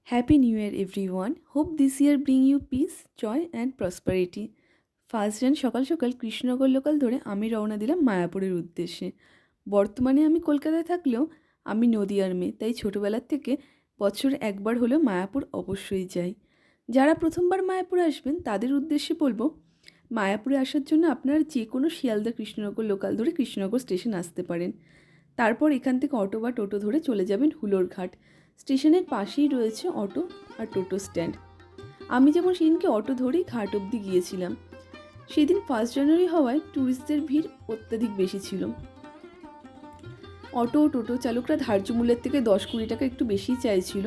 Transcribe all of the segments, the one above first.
Happy New Year everyone. Hope this year bring you peace, joy and prosperity. First জান সকাল সকাল Krishnanagar local ধরে আমি রওনা দিলাম মায়াপুরের উদ্দেশ্যে। বর্তমানে আমি কলকাতায় থাকলেও আমি নদিয়ার মেয়ে, তাই ছোটোবেলার থেকে বছরে একবার হলেও মায়াপুর অবশ্যই যাই। যারা প্রথমবার মায়াপুরে আসবেন তাদের উদ্দেশ্যে বলবো, মায়াপুরে আসার জন্য আপনারা যে কোনো শিয়ালদা কৃষ্ণনগর লোকাল ধরে কৃষ্ণনগর স্টেশন আসতে পারেন। তারপর এখান থেকে অটো বা টোটো ধরে চলে যাবেন হুলোর ঘাট। স্টেশনের পাশেই রয়েছে অটো আর টোটো স্ট্যান্ড। আমি যেমন সেদিনকে অটো ধরেই ঘাট অবধি গিয়েছিলাম। সেদিন 1 জানুয়ারি হওয়ায় ট্যুরিস্টদের ভিড় অত্যাধিক বেশি ছিল। অটো ও টোটো চালকরা ধার্য মূল্যের থেকে 10-20 টাকা একটু বেশিই চাইছিল।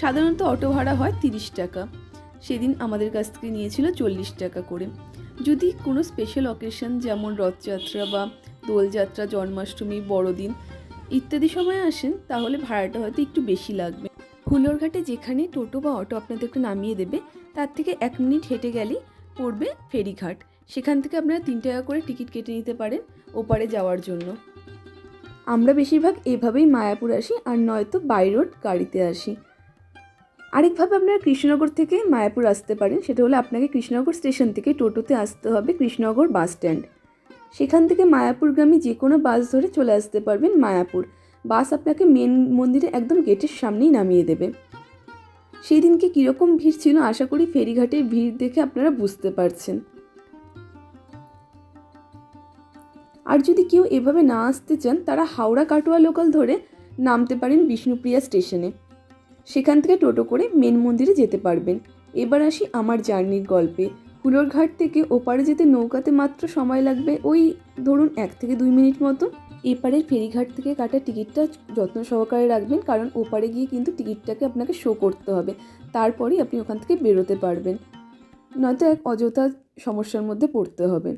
সাধারণত অটো ভাড়া হয় 30 টাকা, সেদিন আমাদের কাছ থেকে নিয়েছিল 40 টাকা করে। যদি কোনো স্পেশাল অকেশন যেমন রথযাত্রা বা দোলযাত্রা, জন্মাষ্টমী, বড়দিন ইত্যাদি সময় আসেন তাহলে ভাড়াটা হয়তো একটু বেশি লাগবে। হুলোর ঘাটে যেখানে টোটো বা অটো আপনাদেরকে নামিয়ে দেবে তার থেকে 1 মিনিট হেঁটে গেলেই পড়বে ফেরিঘাট। সেখান থেকে আপনারা 3 টাকা করে টিকিট কেটে নিতে পারেন ওপারে যাওয়ার জন্য। আমরা বেশিরভাগ এভাবেই মায়াপুর আসি, আর নয়তো বাই রোড গাড়িতে আসি। আরেকভাবে আপনারা কৃষ্ণনগর থেকে মায়াপুর আসতে পারেন, সেটা হলো আপনাকে কৃষ্ণনগর স্টেশন থেকে টোটোতে আসতে হবে কৃষ্ণনগর বাস স্ট্যান্ড। সেখান থেকে মায়াপুরগামী যে কোনো বাস ধরে চলে আসতে পারবেন মায়াপুর। বাস আপনাকে মেন মন্দিরে একদম গেটের সামনেই নামিয়ে দেবে। সেই দিনকে কীরকম ভিড় ছিল আশা করি ফেরিঘাটের ভিড় দেখে আপনারা বুঝতে পারছেন। আর যদি কেউ এভাবে না আসতে চান তারা হাওড়া কাটোয়া লোকাল ধরে নামতে পারেন বিষ্ণুপ্রিয়া স্টেশনে। সেখান থেকে টোটো করে মেন মন্দিরে যেতে পারবেন। এবার আসি আমার জার্নির গল্পে। হুলোর ঘাট থেকে ওপারে যেতে নৌকাতে মাত্র সময় লাগবে ওই ধরুন 1 থেকে 2 মিনিট মতো। এপারের ফেরিঘাট থেকে কাটা টিকিটটা যত্ন সহকারে রাখবেন, কারণ ওপারে গিয়ে কিন্তু টিকিটটাকে আপনাকে শো করতে হবে, তারপরেই আপনি ওখান থেকে বেরোতে পারবেন, নয়তো এক অযথা সমস্যার মধ্যে পড়তে হবে।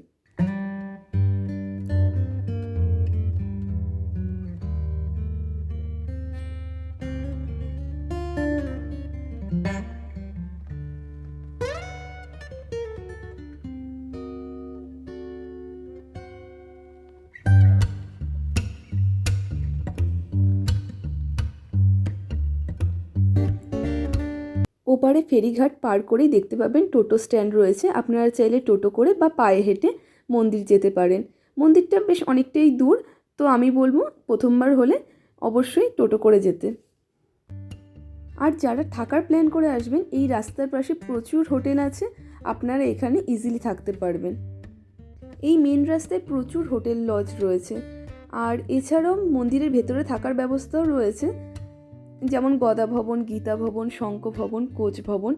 ওপারে ফেরিঘাট পার করেই দেখতে পাবেন টোটো স্ট্যান্ড রয়েছে। আপনারা চাইলে টোটো করে বা পায়ে হেঁটে মন্দির যেতে পারেন। মন্দিরটা বেশ অনেকটাই দূর, তো আমি বলবো প্রথমবার হলে অবশ্যই টোটো করে যেতে। আর যারা থাকার প্ল্যান করে আসবেন, এই রাস্তার পাশে প্রচুর হোটেল আছে, আপনারা এখানে ইজিলি থাকতে পারবেন। এই মেন রাস্তায় প্রচুর হোটেল লজ রয়েছে, আর এছাড়াও মন্দিরের ভেতরে থাকার ব্যবস্থাও রয়েছে, যেমন গদা ভবন, গীতা ভবন, শঙ্খ ভবন, কোচ ভবন।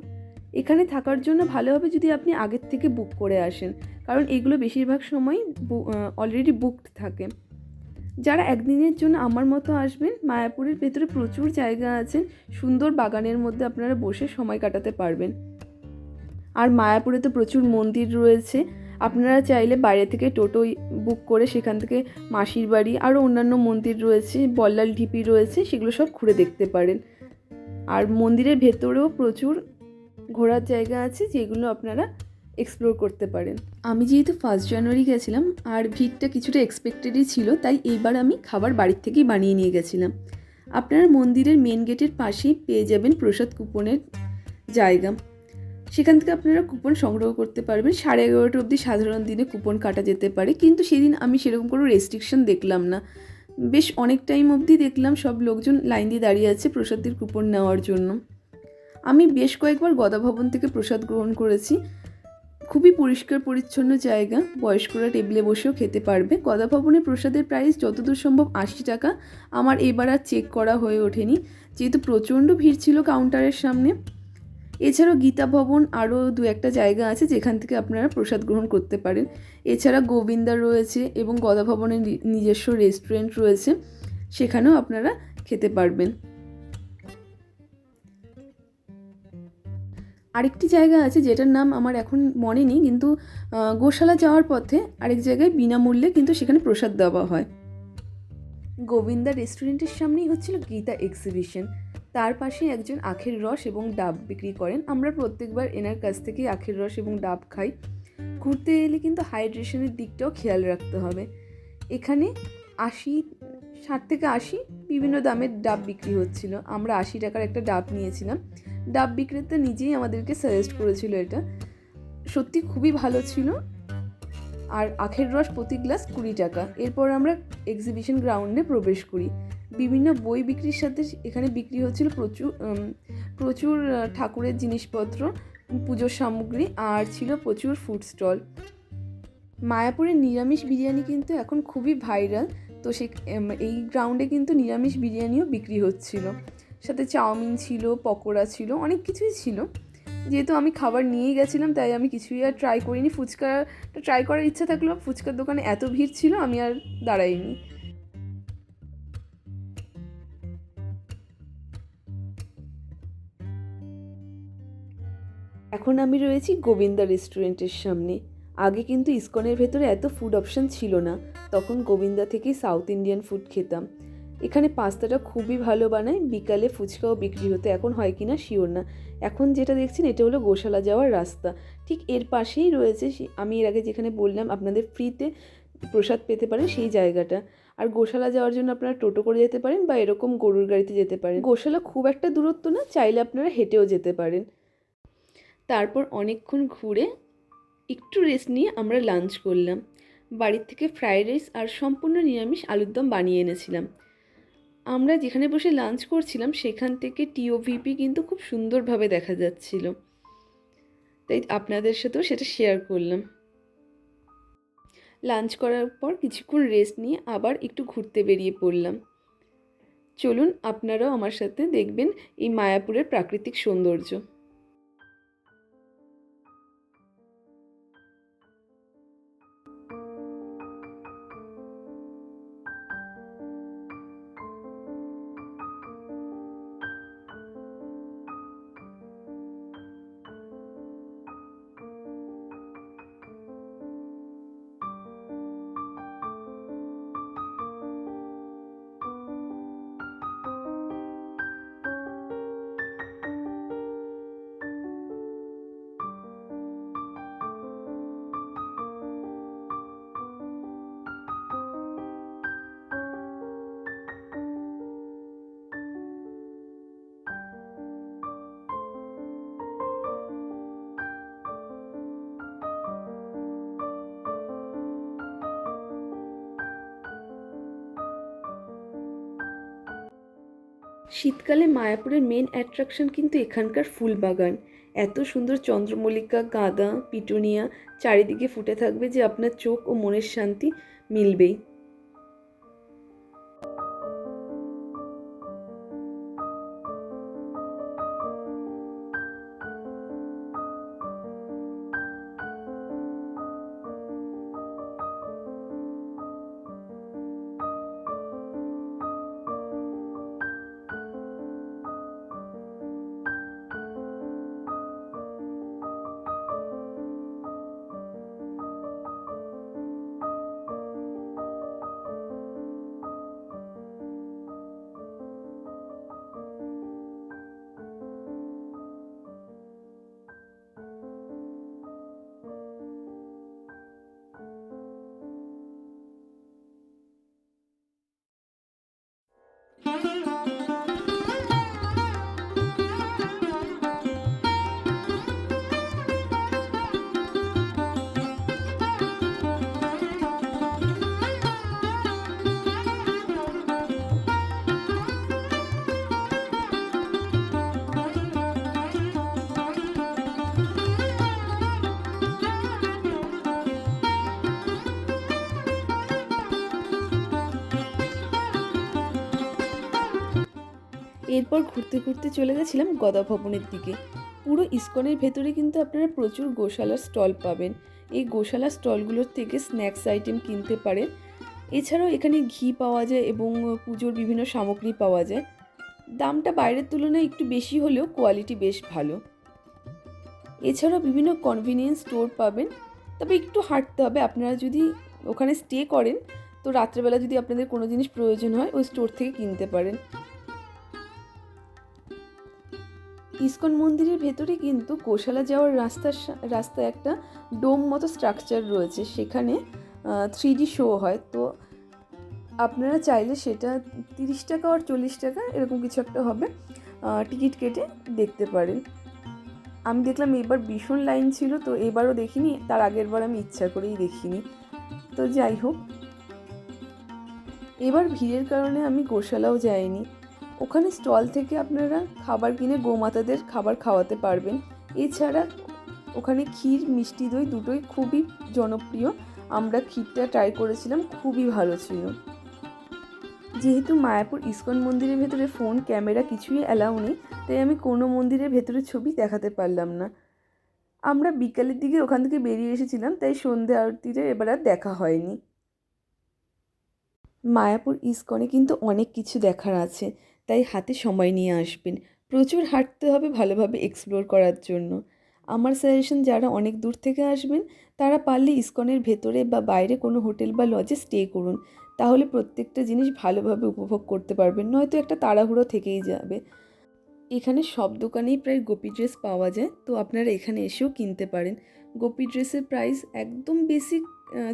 এখানে থাকার জন্য ভালো হবে যদি আপনি আগের থেকে বুক করে আসেন, কারণ এগুলো বেশিরভাগ সময় অলরেডি বুকড থাকে। যারা একদিনের জন্য আমার মতো আসবেন, মায়াপুরের ভেতরে প্রচুর জায়গা আছে, সুন্দর বাগানের মধ্যে আপনারা বসে সময় কাটাতে পারবেন। আর মায়াপুরে তো প্রচুর মন্দির রয়েছে, আপনারা চাইলে বাইরে থেকে টোটো বুক করে সেখান থেকে মাসির বাড়ি আরও অন্যান্য মন্দির রয়েছে, বল্লাল ঢিপি রয়েছে, সেগুলো সব ঘুরে দেখতে পারেন। আর মন্দিরের ভেতরেও প্রচুর ঘোরার জায়গা আছে যেগুলো আপনারা এক্সপ্লোর করতে পারেন। আমি যেহেতু 1 জানুয়ারি গেছিলাম আর ভিড়টা কিছুটা এক্সপেক্টেডই ছিল, তাই এইবার আমি খাবার বাড়ির থেকেই বানিয়ে নিয়ে গেছিলাম। আপনারা মন্দিরের মেন গেটের পাশেই পেয়ে যাবেন প্রসাদ কুপনের জায়গা। সেখান থেকে আপনারা কুপন সংগ্রহ করতে পারবেন। 11:30 অবধি সাধারণ দিনে কুপন কাটা যেতে পারে, কিন্তু সেদিন আমি সেরকম কোনো রেস্ট্রিকশন দেখলাম না। বেশ অনেক টাইম অবধি দেখলাম সব লোকজন লাইন দিয়ে দাঁড়িয়ে আছে প্রসাদের কুপন নেওয়ার জন্য। আমি বেশ কয়েকবার গদা ভবন থেকে প্রসাদ গ্রহণ করেছি। খুবই পরিষ্কার পরিচ্ছন্ন জায়গা, বয়স্করা টেবিলে বসেও খেতে পারবে। গদা ভবনের প্রসাদের প্রাইস যতদূর সম্ভব 80 টাকা। আমার এবার আর চেক করা হয়ে ওঠেনি, যেহেতু প্রচণ্ড ভিড় ছিল কাউন্টারের সামনে। এছাড়াও গীতা ভবন আরও 2-1টা জায়গা আছে যেখান থেকে আপনারা প্রসাদ গ্রহণ করতে পারেন। এছাড়া গোবিন্দা রয়েছে এবং গদা ভবনের নিজস্ব রেস্টুরেন্ট রয়েছে, সেখানেও আপনারা খেতে পারবেন। আরেকটি জায়গা আছে যেটার নাম আমার এখন মনে নেই, কিন্তু গোশালা যাওয়ার পথে আরেক জায়গায় বিনামূল্যে কিন্তু সেখানে প্রসাদ দেওয়া হয়। গোবিন্দা রেস্টুরেন্টের সামনেই হচ্ছিল গীতা এক্সিবিশন, তার পাশে একজন আখের রস এবং ডাব বিক্রি করেন। আমরা প্রত্যেকবার এনার কাছ থেকে আখের রস এবং ডাব খাই। ঘুরতে এলে কিন্তু হাইড্রেশনের দিকটাও খেয়াল রাখতে হবে। এখানে 60 থেকে 80 বিভিন্ন দামের ডাব বিক্রি হচ্ছিল। আমরা 80 টাকার একটা ডাব নিয়েছিলাম। ডাব বিক্রেতা নিজেই আমাদেরকে সাজেস্ট করেছিল এটা। সত্যি খুবই ভালো ছিল। আর আখের রস প্রতি গ্লাস 20 টাকা। এরপর আমরা এক্সিবিশন গ্রাউন্ডে প্রবেশ করি। বিভিন্ন বই বিক্রির সাথে এখানে বিক্রি হচ্ছিল প্রচুর ঠাকুরের জিনিসপত্র, পুজোর সামগ্রী, আর ছিল প্রচুর ফুড স্টল। মায়াপুরের নিরামিষ বিরিয়ানি কিন্তু এখন খুবই ভাইরাল। তো এই গ্রাউন্ডে কিন্তু নিরামিষ বিরিয়ানিও বিক্রি হচ্ছিল, সাথে চাউমিন ছিল, পকোড়া ছিল, অনেক কিছুই ছিল। যেহেতু আমি খাবার নিয়েই গেছিলাম তাই আমি কিছুই আর ট্রাই করিনি। ফুচকাটা ট্রাই করার ইচ্ছা থাকলেও ফুচকার দোকানে এত ভিড় ছিল আমি আর দাঁড়াইনি। এখন আমি রয়েছি গোবিন্দা রেস্টুরেন্টের সামনে। আগে কিন্তু ইসকনের ভেতরে এত ফুড অপশান ছিল না, তখন গোবিন্দা থেকেই সাউথ ইন্ডিয়ান ফুড খেতাম। এখানে পাস্তাটা খুবই ভালো বানায়, বিকালে ফুচকাও বিক্রি হতো, এখন হয় কি না শিওর না। এখন যেটা দেখছেন এটা হলো গোশালা যাওয়ার রাস্তা, ঠিক এর পাশেই রয়েছে আমি এর আগে যেখানে বললাম আপনাদের ফ্রিতে প্রসাদ পেতে পারেন সেই জায়গাটা। আর গোশালা যাওয়ার জন্য আপনারা টোটো করে যেতে পারেন বা এরকম গরুর গাড়িতে যেতে পারেন। গোশালা খুব একটা দূরত্ব না, চাইলে আপনারা হেঁটেও যেতে পারেন। তারপর অনেকক্ষণ ঘুরে একটু রেস্ট নিয়ে আমরা লাঞ্চ করলাম। বাড়ির থেকে ফ্রাইড রাইস আর সম্পূর্ণ নিরামিষ আলুর দম বানিয়ে এনেছিলাম। আমরা যেখানে বসে লাঞ্চ করছিলাম সেখান থেকে টিওভিপি কিন্তু খুব সুন্দরভাবে দেখা যাচ্ছিল, তাই আপনাদের সাথেও সেটা শেয়ার করলাম। লাঞ্চ করার পর কিছুক্ষণ রেস্ট নিয়ে আবার একটু ঘুরতে বেরিয়ে পড়লাম। চলুন আপনারাও আমার সাথে দেখবেন এই মায়াপুরের প্রাকৃতিক সৌন্দর্য। শীতকালে মায়াপুরের মেন অ্যাট্রাকশন কিন্তু এখানকার ফুল বাগান। এত সুন্দর চন্দ্রমল্লিকা, গাঁদা, পিটুনিয়া চারিদিকে ফুটে থাকবে যে আপনার চোখ ও মনের শান্তি মিলবেই। এরপর ঘুরতে ঘুরতে চলে গেছিলাম গদা ভবনের দিকে। পুরো ইসকনের ভেতরে কিন্তু আপনারা প্রচুর গোশালার স্টল পাবেন। এই গোশালা স্টলগুলোর থেকে স্ন্যাক্স আইটেম কিনতে পারেন। এছাড়াও এখানে ঘি পাওয়া যায় এবং পুজোর বিভিন্ন সামগ্রী পাওয়া যায়। দামটা বাইরের তুলনায় একটু বেশি হলেও কোয়ালিটি বেশ ভালো। এছাড়াও বিভিন্ন কনভিনিয়েন্স স্টোর পাবেন, তবে একটু হাঁটতে হবে। আপনারা যদি ওখানে স্টে করেন তো রাত্রেবেলা যদি আপনাদের কোনো জিনিস প্রয়োজন হয় ওই স্টোর থেকে কিনতে পারেন। ইসকন মন্দিরের ভেতরে কিন্তু গোশালা যাওয়ার রাস্তায় একটা ডোম মতো স্ট্রাকচার রয়েছে, সেখানে 3D শো হয়। তো আপনারা চাইলে সেটা 30 টাকা আর 40 টাকা এরকম কিছু একটা হবে, টিকিট কেটে দেখতে পারেন। আমি দেখলাম এবার ভীষণ লাইন ছিল, তো এবারও দেখিনি, তার আগের বার আমি ইচ্ছা করেই দেখিনি। তো যাই হোক, এবার ভিড়ের কারণে আমি গোশালাও যাইনি। ওখানে স্টল থেকে আপনারা খাবার কিনে গোমাতাদের খাবার খাওয়াতে পারবেন। এছাড়া ওখানে ক্ষীর মিষ্টি দই দুটোই খুবই জনপ্রিয়। আমরা ক্ষীরটা ট্রাই করেছিলাম, খুবই ভালো ছিল। যেহেতু মায়াপুর ইস্কন মন্দিরের ভেতরে ফোন ক্যামেরা কিছুই অ্যালাউ নেই, তাই আমি কোনো মন্দিরের ভেতরে ছবি দেখাতে পারলাম না। আমরা বিকালের দিকে ওখান থেকে বেরিয়ে এসেছিলাম, তাই সন্ধে আরতিতে এবার আর দেখা হয়নি। মায়াপুর ইস্কনে কিন্তু অনেক কিছু দেখার আছে, তাই হাতে সময় নিয়ে আসবেন। প্রচুর হাঁটতে হবে ভালোভাবে এক্সপ্লোর করার জন্য। আমার সাজেশন, যারা অনেক দূর থেকে আসবেন তারা পারলে ইস্কনের ভেতরে বা বাইরে কোনো হোটেল বা লজে স্টে করুন, তাহলে প্রত্যেকটা জিনিস ভালোভাবে উপভোগ করতে পারবেন, নয়তো একটা তাড়াহুড়ো থেকেই যাবে। এখানে সব দোকানেই প্রায় গোপী ড্রেস পাওয়া যায়, তো আপনারা এখানে এসেও কিনতে পারেন। গোপী ড্রেসের প্রাইস একদম বেসিক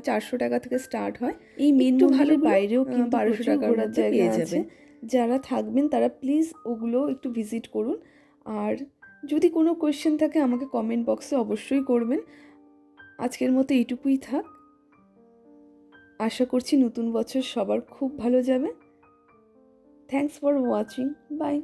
400 টাকা থেকে স্টার্ট হয়। এই মেন মন্দিরের বাইরেও কিন্তু 1200 টাকার মধ্যে পেয়ে যাবেন। যারা থাকবেন তারা প্লিজ ওগুলো একটু ভিজিট করুন। আর যদি কোনো কোয়েশ্চেন থাকে আমাকে কমেন্ট বক্সে অবশ্যই করবেন। আজকের মতো এইটুকুই থাক। আশা করছি নতুন বছর সবার খুব ভালো যাবে। Thanks for watching. বাই।